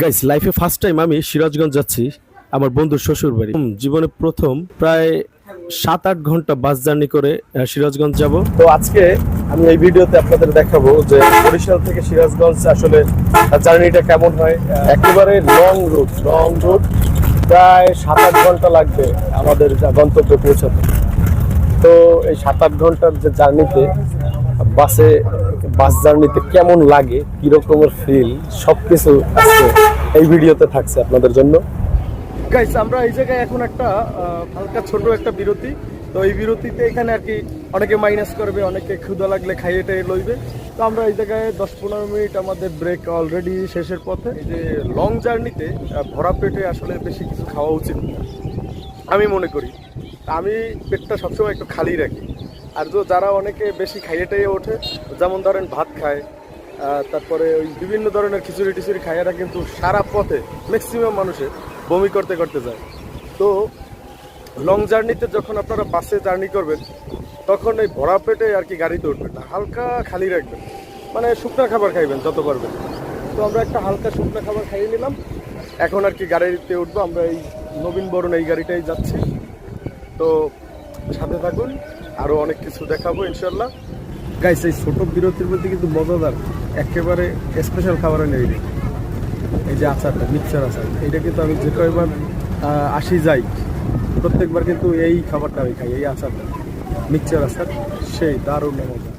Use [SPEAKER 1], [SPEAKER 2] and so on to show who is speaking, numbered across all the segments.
[SPEAKER 1] Guys, লাইফে first time আমি সিরাজগঞ্জ যাচ্ছি আমার বন্ধুর শ্বশুর বাড়ি। জীবনে প্রথম প্রায় 7-8 ঘন্টা বাস জার্নি করে সিরাজগঞ্জ যাব। তো আজকে আমি এই ভিডিওতে আপনাদের দেখাবো যে বরিশাল থেকে সিরাজগঞ্জ আসলে জার্নিটা কেমন হয়। একেবারে লং রুট প্রায় 7-8 ঘন্টা লাগবে আমাদের গন্তব্যে পৌঁছাতে। তো এই 7-8 ঘন্টার যে জার্নিতে বাস জার্নিতে কেমন লাগে, কি রকমের ফিল, সবকিছু আজকে এই ভিডিওতে থাকছে আপনাদের জন্য। গাইস, আমরা এই জায়গায় এখন একটা হালকা ছোট একটা বিরতি। তো এই বিরতিতে এখানে আর কি অনেকে মাইনাস করবে, অনেকে ক্ষুধা লাগলে খাইয়ে টাইয়ে লইবে। তো আমরা এই জায়গায় 10-15 মিনিট আমাদের ব্রেক অলরেডি শেষের পথে। এই যে লং জার্নিতে ভরা পেটে আসলে বেশি কিছু খাওয়া উচিত না আমি মনে করি। আমি পেটটা সবসময় একটু খালি রাখি। আর যারা অনেকে বেশি খাইয়ে টাইয়ে ওঠে, যেমন ধরেন ভাত খায়, তারপরে ওই বিভিন্ন ধরনের খিচুড়ি টিচুড়ি খায়, এরা কিন্তু সারা পথে ম্যাক্সিমাম মানুষের বমি করতে করতে যায়। তো লং জার্নিতে যখন আপনারা বাসে জার্নি করবেন তখন এই ভরা পেটে আর কি গাড়িতে উঠবেন না, হালকা খালি রাখবেন, মানে শুকনো খাবার খাইবেন যত পারবেন। তো আমরা একটা হালকা শুকনো খাবার খাইয়ে নিলাম, এখন আর কি গাড়িতে উঠবো। আমরা এই নবীন বরণ এই গাড়িটাই যাচ্ছি। তো সাথে থাকুন, আরো অনেক কিছু দেখাবো ইনশাল্লাহ। গাইস, এই ছোট বিরতির মধ্যে কিন্তু মজাদার একেবারে স্পেশাল খাবার নেই। এই যে আচারটা, মিক্সচার আচার, এটা কিন্তু আমি যে কয়বার আসি যাই প্রত্যেকবার কিন্তু এই খাবারটা আমি খাই, এই আচারটা, মিক্সচার আচার, সেই দারুণ মজা।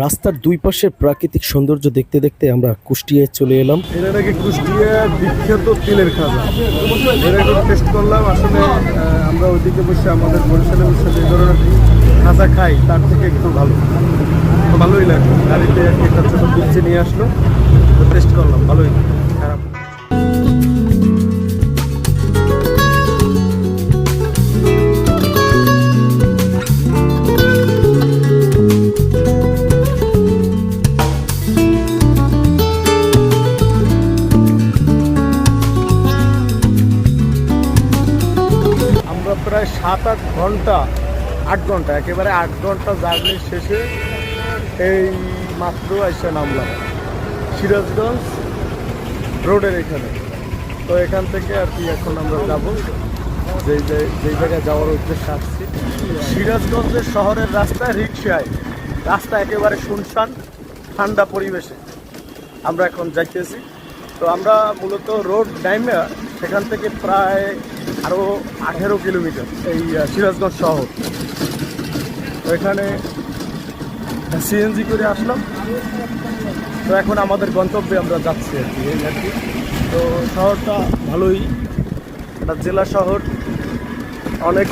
[SPEAKER 1] রাস্তার দুই পাশে প্রাকৃতিক সৌন্দর্য দেখতে দেখতে আমরা কুষ্টিয়ায় চলে এলাম। এটা নাকি কুষ্টিয়ার বিখ্যাত তিলের খাজা, এটা একটু টেস্ট করলাম। আসলে আমরা ওইদিকে বসে আমাদের বরিশালে বসে যে ধরনের খাজা খাই তার থেকে একটু ভালোই লাগে। গাড়িতে একটা ছোট পিচ্ছে নিয়ে আসলো, টেস্ট করলাম, ভালোই, খারাপ। প্রায় 8 ঘন্টা একেবারে 8 ঘন্টা জার্নি শেষে এই মাত্র এসে নামলাম সিরাজগঞ্জ রোডের এখানে। তো এখান থেকে আর কি এখন আমরা যাবো যেই জায়গায় যাওয়ার উদ্দেশ্যে আসছি। সিরাজগঞ্জের শহরের রাস্তা রিক্সায়, রাস্তা একেবারে শুনশান, ঠান্ডা পরিবেশে আমরা এখন যাইতেছি। তো আমরা মূলত রোড নাইমে সেখান থেকে প্রায় আরও 18 কিলোমিটার এই সিরাজগঞ্জ শহর। তো এখানে সিএনজি করে আসলাম। তো এখন আমাদের গন্তব্যে আমরা যাচ্ছি আর কি, এই আর কি। তো শহরটা ভালোই, একটা জেলা শহর, অনেক